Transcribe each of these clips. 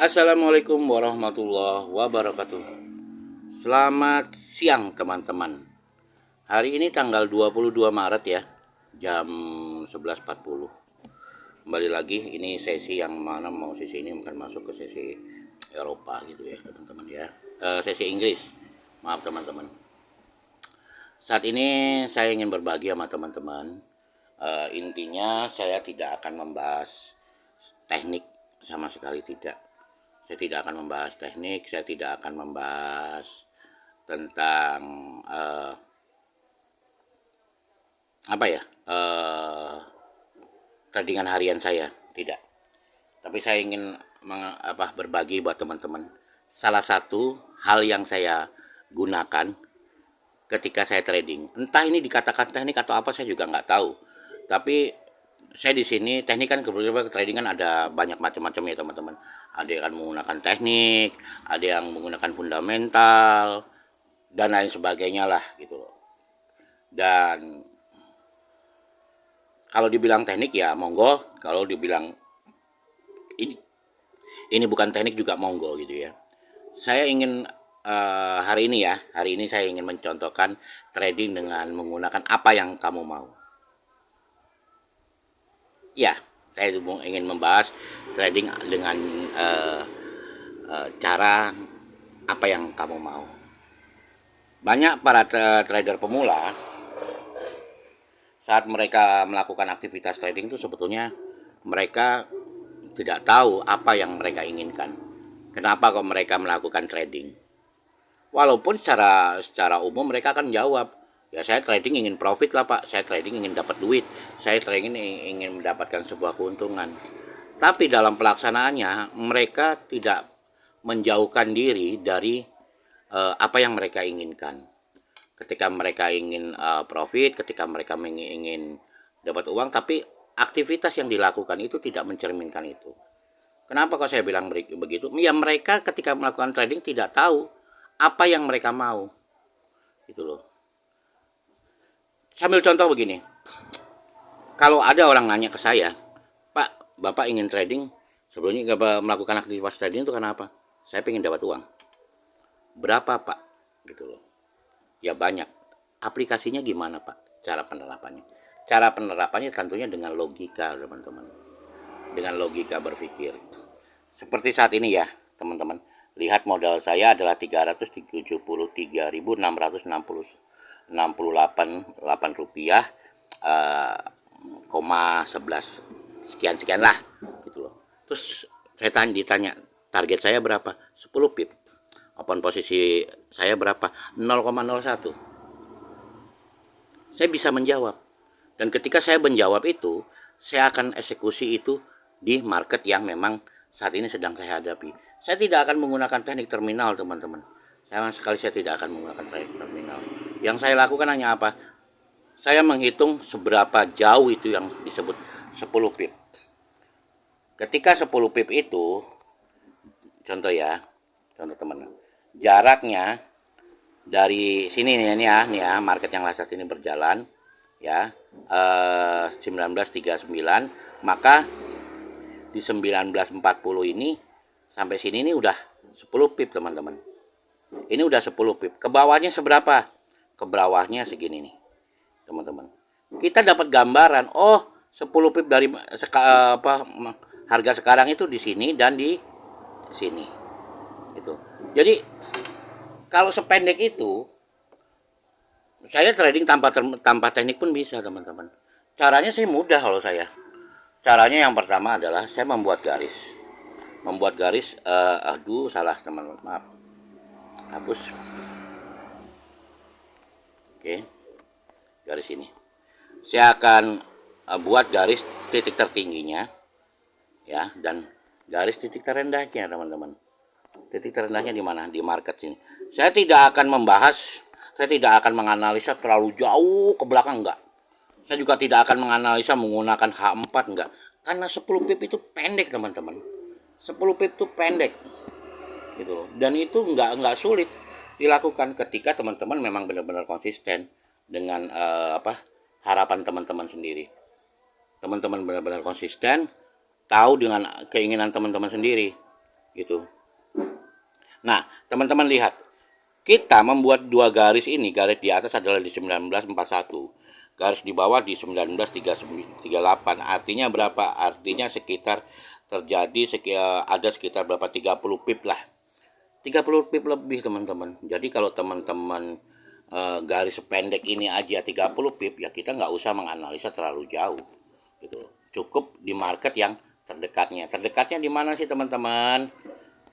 Assalamualaikum warahmatullahi wabarakatuh. Selamat siang teman-teman. Hari ini tanggal 22 Maret ya, jam 11.40. Kembali lagi, ini sesi yang mana mau sesi ini akan masuk ke sesi Eropa gitu ya teman-teman ya. Sesi Inggris, maaf teman-teman. Saat ini saya ingin berbagi sama teman-teman. Intinya saya tidak akan membahas teknik, sama sekali tidak. Saya tidak akan membahas teknik, saya tidak akan membahas tentang apa ya, tradingan harian saya, tidak. Tapi saya ingin berbagi buat teman-teman. Salah satu hal yang saya gunakan ketika saya trading, entah ini dikatakan teknik atau apa saya juga nggak tahu. Tapi saya di sini teknik kan, kebetulan trading kan ada banyak macam-macam ya teman-teman. Ada yang menggunakan teknik, ada yang menggunakan fundamental dan lain sebagainya lah gitu loh. Dan kalau dibilang teknik ya monggo, kalau dibilang ini ini bukan teknik juga monggo gitu ya. Saya ingin hari ini saya ingin mencontohkan trading dengan menggunakan apa yang kamu mau. Ya, saya ingin membahas trading dengan cara apa yang kamu mau. Banyak para trader pemula saat mereka melakukan aktivitas trading itu sebetulnya mereka tidak tahu apa yang mereka inginkan. Kenapa kok mereka melakukan trading? Walaupun secara umum mereka akan jawab, ya saya trading ingin profit lah Pak, saya trading ingin dapat duit, saya trading ingin mendapatkan sebuah keuntungan. Tapi dalam pelaksanaannya mereka tidak menjauhkan diri dari apa yang mereka inginkan. Ketika mereka ingin profit, ketika mereka ingin dapat uang, tapi aktivitas yang dilakukan itu tidak mencerminkan itu. Kenapa kok saya bilang begitu? Ya mereka ketika melakukan trading tidak tahu apa yang mereka mau, gitu loh. Sambil contoh begini, kalau ada orang nanya ke saya, Pak, Bapak ingin trading, sebelumnya melakukan aktivitas trading itu kenapa? Saya ingin dapat uang. Berapa Pak? Gitu loh. Ya banyak. Aplikasinya gimana Pak? Cara penerapannya? Cara penerapannya tentunya dengan logika teman-teman. Dengan logika berpikir. Seperti saat ini ya teman-teman. Lihat modal saya adalah 373.668 rupiah, koma 11 sekian lah gitu loh. Terus saya ditanya target saya berapa, 10 pip. Open posisi saya berapa, 0,01. Saya bisa menjawab, dan ketika saya menjawab itu saya akan eksekusi itu di market yang memang saat ini sedang saya hadapi. Saya tidak akan menggunakan teknik terminal teman-teman, sama sekali saya tidak akan menggunakan teknik terminal. Yang saya lakukan hanya apa, saya menghitung seberapa jauh itu yang disebut 10 pip. Ketika 10 pip itu, contoh ya, contoh teman, jaraknya dari sini nih ya, market yang saat ini berjalan ya, 1939, maka di 1940 ini sampai sini ini udah 10 pip teman-teman. Ini udah 10 pip. Ke bawahnya seberapa? Ke bawahnya segini nih teman-teman. Kita dapat gambaran, oh 10 pip dari harga sekarang itu di sini dan di sini gitu. Jadi kalau sependek itu saya trading tanpa teknik pun bisa teman-teman. Caranya sih mudah kalau saya. Caranya yang pertama adalah saya membuat garis. Membuat garis, salah teman-teman, maaf. Hapus. Oke, garis ini. Saya akan buat garis titik tertingginya ya, dan garis titik terendahnya teman-teman. Titik terendahnya di mana? Di market ini. Saya tidak akan membahas, saya tidak akan menganalisa terlalu jauh ke belakang, enggak. Saya juga tidak akan menganalisa menggunakan H4, enggak. Karena 10 pip itu pendek teman-teman. 10 pip itu pendek gitu loh. Dan itu enggak sulit dilakukan ketika teman-teman memang benar-benar konsisten dengan harapan teman-teman sendiri. Teman-teman benar-benar konsisten, tahu dengan keinginan teman-teman sendiri. gitu. Nah, teman-teman lihat, kita membuat dua garis ini, garis di atas adalah di 1941, garis di bawah di 1938. Artinya berapa? Artinya sekitar ada sekitar berapa, 30 pip lah. 30 pip lebih, teman-teman. Jadi kalau teman-teman garis pendek ini aja 30 pip, ya kita nggak usah menganalisa terlalu jauh gitu. Cukup di market yang terdekatnya. Terdekatnya di mana sih, teman-teman?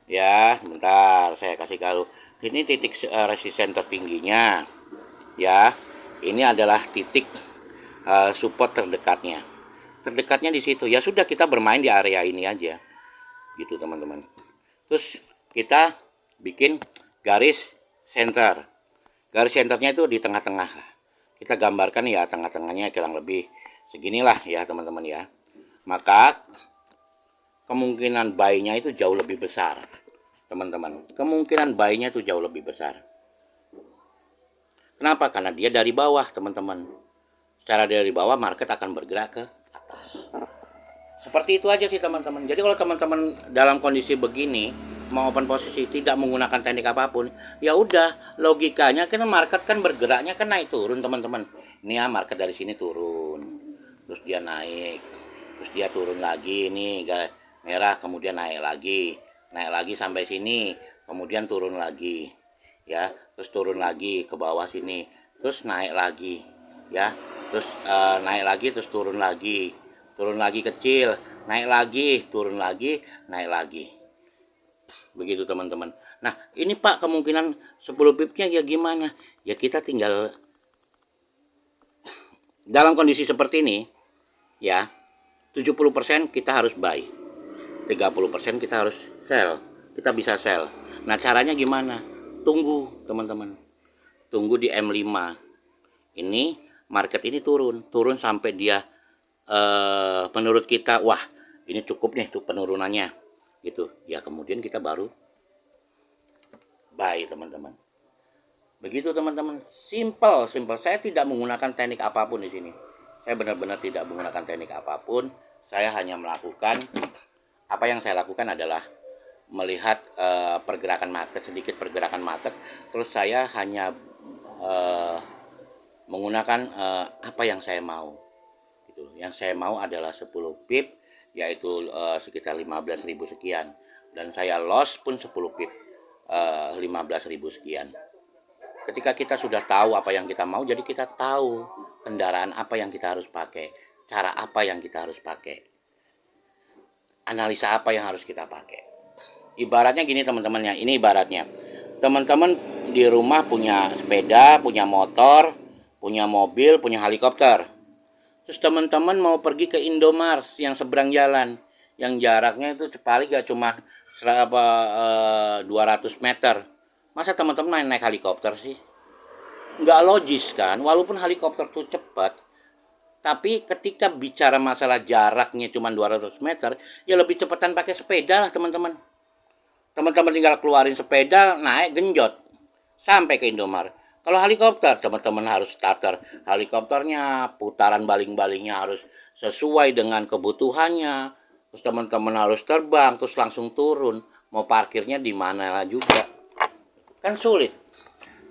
Ya, bentar saya kasih tahu. Ini titik resisten tertingginya. Ya, ini adalah titik support terdekatnya. Terdekatnya di situ. Ya sudah, kita bermain di area ini aja. Gitu, teman-teman. Terus kita bikin garis center. Garis centernya itu di tengah-tengah. Kita gambarkan ya, tengah-tengahnya kurang lebih seginilah ya, teman-teman ya. Maka kemungkinan buy-nya itu jauh lebih besar, teman-teman. Kemungkinan buy-nya itu jauh lebih besar. Kenapa? Karena dia dari bawah, teman-teman. Secara dari bawah, market akan bergerak ke atas. Seperti itu aja sih, teman-teman. Jadi kalau teman-teman dalam kondisi begini mau open posisi tidak menggunakan teknik apapun, ya udah, logikanya kan market kan bergeraknya kan naik turun, teman-teman. Ini ya, market dari sini turun, terus dia naik, terus dia turun lagi, ini merah, kemudian naik lagi sampai sini, kemudian turun lagi, ya, terus turun lagi ke bawah sini, terus naik lagi, ya, terus naik lagi, terus turun lagi kecil, naik lagi, turun lagi, naik lagi, begitu, teman-teman. Nah, ini Pak, kemungkinan 10 pipnya ya gimana? Ya kita tinggal dalam kondisi seperti ini, ya, 70% kita harus buy, 30% kita harus sell. Kita bisa sell. Nah, caranya gimana? Tunggu, teman-teman. Tunggu di M5. Ini market ini turun sampai dia menurut kita, wah, ini cukup nih tuh penurunannya gitu. Ya kemudian kita baru buy, teman-teman. Begitu, teman-teman. Simple. Saya tidak menggunakan teknik apapun di sini. Saya benar-benar tidak menggunakan teknik apapun. Saya hanya melakukan, apa yang saya lakukan adalah melihat pergerakan market, sedikit pergerakan market, terus saya hanya menggunakan apa yang saya mau gitu. Yang saya mau adalah 10 pip, yaitu sekitar 15.000 sekian, dan saya loss pun 10 pip, 15.000 sekian. Ketika kita sudah tahu apa yang kita mau, jadi kita tahu kendaraan apa yang kita harus pakai, cara apa yang kita harus pakai, analisa apa yang harus kita pakai. Ibaratnya gini, teman-teman ya, ini ibaratnya teman-teman di rumah punya sepeda, punya motor, punya mobil, punya helikopter. Terus teman-teman mau pergi ke Indomaret yang seberang jalan, yang jaraknya itu paling gak cuma 200 meter. Masa teman-teman naik helikopter sih? Nggak logis kan? Walaupun helikopter tuh cepat, tapi ketika bicara masalah jaraknya cuma 200 meter, ya lebih cepatan pakai sepeda lah, teman-teman. Teman-teman tinggal keluarin sepeda, naik genjot sampai ke Indomaret. Kalau helikopter, teman-teman harus starter helikopternya, putaran baling-balingnya harus sesuai dengan kebutuhannya. Terus teman-teman harus terbang, terus langsung turun. Mau parkirnya di mana juga, kan sulit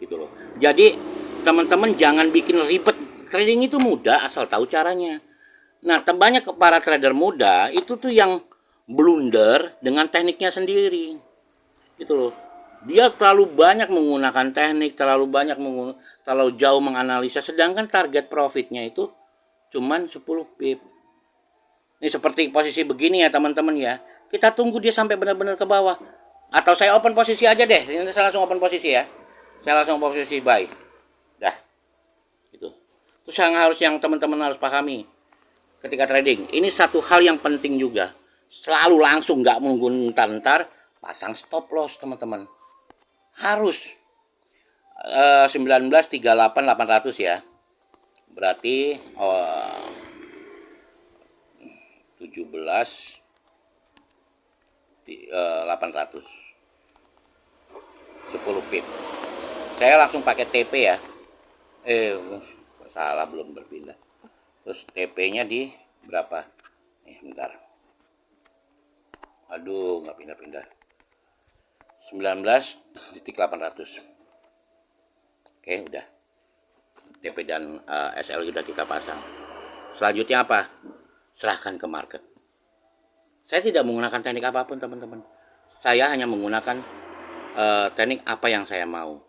gitu loh. Jadi teman-teman jangan bikin ribet. Trading itu mudah asal tahu caranya. Nah, banyak para trader muda itu tuh yang blunder dengan tekniknya sendiri gitu loh. Dia terlalu banyak menggunakan teknik, terlalu jauh menganalisa, sedangkan target profitnya itu cuman 10 pip. Ini seperti posisi begini ya, teman-teman ya. Kita tunggu dia sampai benar-benar ke bawah. Atau saya open posisi aja deh. Ini saya langsung open posisi ya. Saya langsung posisi buy. Dah, gitu. Terus yang teman-teman harus pahami ketika trading, ini satu hal yang penting juga. Selalu langsung, nggak menunggu ntar pasang stop loss, teman-teman. Harus 19.38.800 ya. Berarti 17.800, 10 pip. Saya langsung pakai TP ya. Salah, belum berpindah. Terus TP-nya di berapa? Bentar. Aduh, nggak pindah-pindah. 19.800. Oke, udah. TP dan SL sudah kita pasang. Selanjutnya apa? Serahkan ke market. Saya tidak menggunakan teknik apapun, teman-teman. Saya hanya menggunakan teknik apa yang saya mau.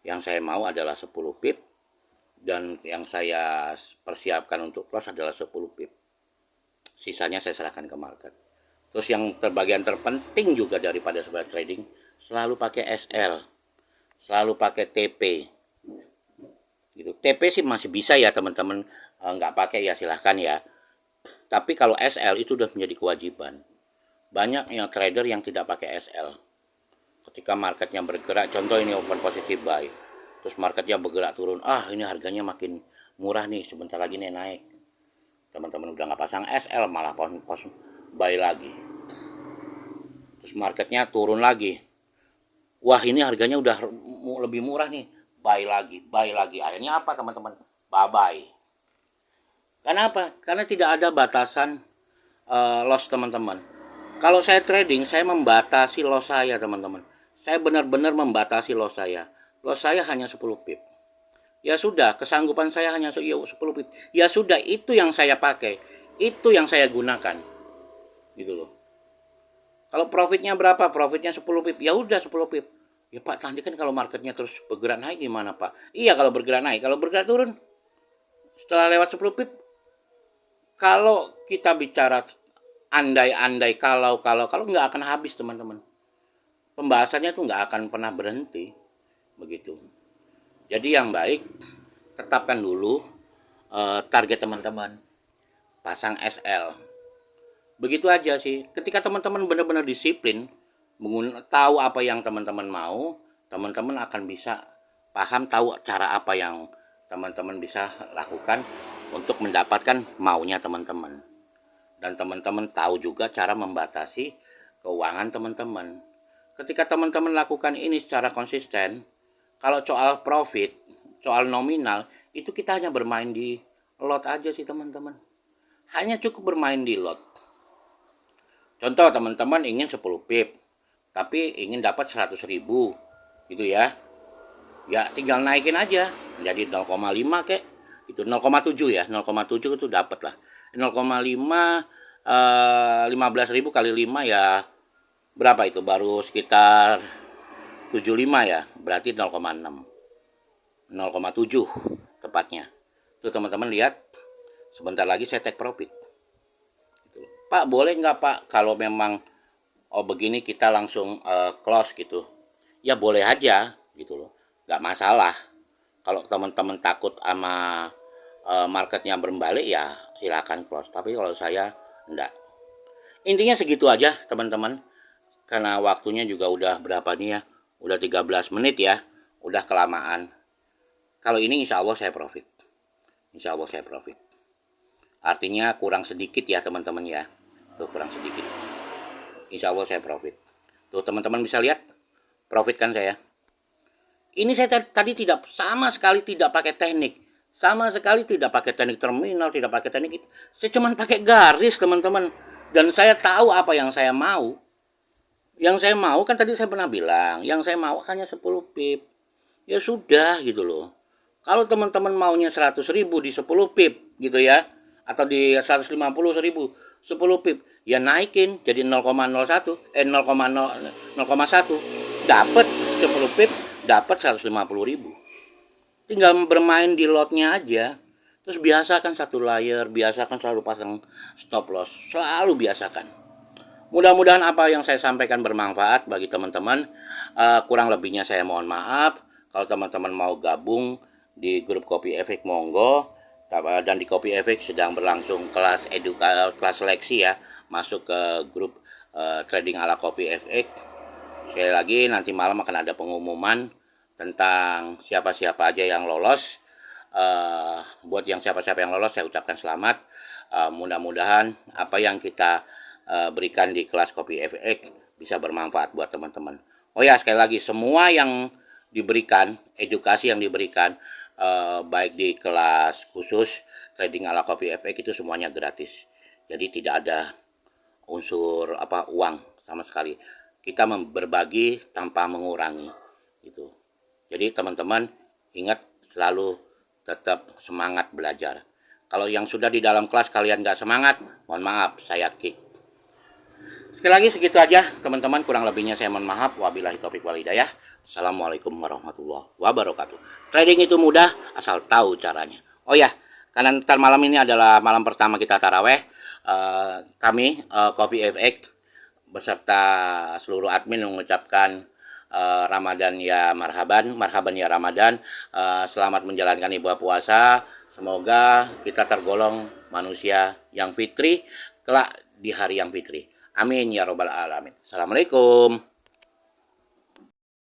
Yang saya mau adalah 10 pip, dan yang saya persiapkan untuk loss adalah 10 pip. Sisanya saya serahkan ke market. Terus yang bagian terpenting juga daripada sebuah trading, selalu pakai SL, selalu pakai TP. Gitu. TP sih masih bisa ya teman-teman, nggak pakai ya silahkan ya. Tapi kalau SL itu sudah menjadi kewajiban. Banyak yang trader yang tidak pakai SL. Ketika marketnya bergerak, contoh ini open posisi buy, terus marketnya bergerak turun, ini harganya makin murah nih, sebentar lagi nih naik. Teman-teman udah nggak pasang SL, malah pos buy lagi. Terus marketnya turun lagi, wah ini harganya udah lebih murah nih, buy lagi. Akhirnya apa teman-teman? Bye. Kenapa? Karena tidak ada batasan loss teman-teman. Kalau saya trading, saya membatasi loss saya teman-teman. Saya benar-benar membatasi loss saya. Loss saya hanya 10 pip. Ya sudah, kesanggupan saya hanya 10 pip. Ya sudah, itu yang saya pakai. Itu yang saya gunakan. Gitu loh. Kalau profitnya berapa? Profitnya 10 pip. Ya udah 10 pip. Ya Pak, nanti kan kalau marketnya terus bergerak naik gimana Pak? Iya kalau bergerak naik. Kalau bergerak turun, setelah lewat 10 pip, kalau kita bicara andai-andai kalau nggak akan habis teman-teman. Pembahasannya tuh nggak akan pernah berhenti begitu. Jadi yang baik tetapkan dulu target teman-teman, pasang SL. Begitu aja sih. Ketika teman-teman benar-benar disiplin, tahu apa yang teman-teman mau, teman-teman akan bisa paham, tahu cara apa yang teman-teman bisa lakukan untuk mendapatkan maunya teman-teman. Dan teman-teman tahu juga cara membatasi keuangan teman-teman. Ketika teman-teman lakukan ini secara konsisten, kalau soal profit, soal nominal, itu kita hanya bermain di lot aja sih teman-teman. Hanya cukup bermain di lot. Contoh teman-teman ingin 10 pip, tapi ingin dapat 100.000 gitu ya. Ya tinggal naikin aja menjadi 0,5 kek. Itu 0,7 ya, 0,7 itu dapat lah. 0,5 15.000 kali 5 ya berapa itu? Baru sekitar 75 ya, berarti 0,6. 0,7 tepatnya. Tuh teman-teman lihat, sebentar lagi saya take profit. Gitu. Pak boleh nggak Pak kalau memang begini kita langsung close gitu? Ya boleh aja gitu loh, nggak masalah. Kalau teman-teman takut sama marketnya berbalik ya silakan close. Tapi kalau saya enggak. Intinya segitu aja teman-teman. Karena waktunya juga udah berapa nih ya? Udah 13 menit ya. Udah kelamaan. Kalau ini insya Allah saya profit. Insya Allah saya profit. Artinya kurang sedikit ya teman-teman ya. Tuh kurang sedikit. Insya Allah saya profit. Tuh teman-teman bisa lihat. Profit kan saya. Ini saya tadi tidak sama sekali tidak pakai teknik. Sama sekali tidak pakai teknik terminal, tidak pakai teknik itu. Saya cuma pakai garis teman-teman. Dan saya tahu apa yang saya mau. Yang saya mau kan tadi saya pernah bilang. Yang saya mau hanya 10 pip. Ya sudah gitu loh. Kalau teman-teman maunya 100.000 di 10 pip gitu ya. Atau di 150.000 10 pip. Ya naikin jadi 0,01. 0,1. Dapat 10 pip. Dapat 150.000. Tinggal bermain di lotnya aja. Terus biasakan satu layer, biasakan selalu pasang stop loss, selalu biasakan. Mudah-mudahan apa yang saya sampaikan bermanfaat bagi teman-teman. Kurang lebihnya saya mohon maaf. Kalau teman-teman mau gabung di grup Kopi Efek monggo. Dan di Kopi Efek sedang berlangsung kelas kelas seleksi ya, masuk ke grup trading ala Kopi Efek. Sekali lagi nanti malam akan ada pengumuman tentang siapa-siapa aja yang lolos. Buat yang siapa-siapa yang lolos saya ucapkan selamat. Mudah-mudahan apa yang kita berikan di kelas Kopi FX bisa bermanfaat buat teman-teman. Oh ya sekali lagi semua yang diberikan, edukasi yang diberikan baik di kelas khusus trading ala Kopi FX itu semuanya gratis. Jadi tidak ada unsur uang sama sekali. kita berbagi tanpa mengurangi itu. Jadi teman-teman ingat selalu tetap semangat belajar. Kalau yang sudah di dalam kelas kalian nggak semangat, mohon maaf, saya kick. Sekali lagi segitu aja teman-teman, kurang lebihnya saya mohon maaf. Wabillahi taufik wal hidayah. Assalamualaikum warahmatullahi wabarakatuh. Trading itu mudah asal tahu caranya. Oh ya, karena ntar malam ini adalah malam pertama kita taraweh, kami Coffee FX beserta seluruh admin mengucapkan Ramadan ya marhaban, marhaban ya Ramadan. Selamat menjalankan ibadah puasa. Semoga kita tergolong manusia yang fitri kelak di hari yang fitri. Amin ya robbal alamin. Assalamualaikum.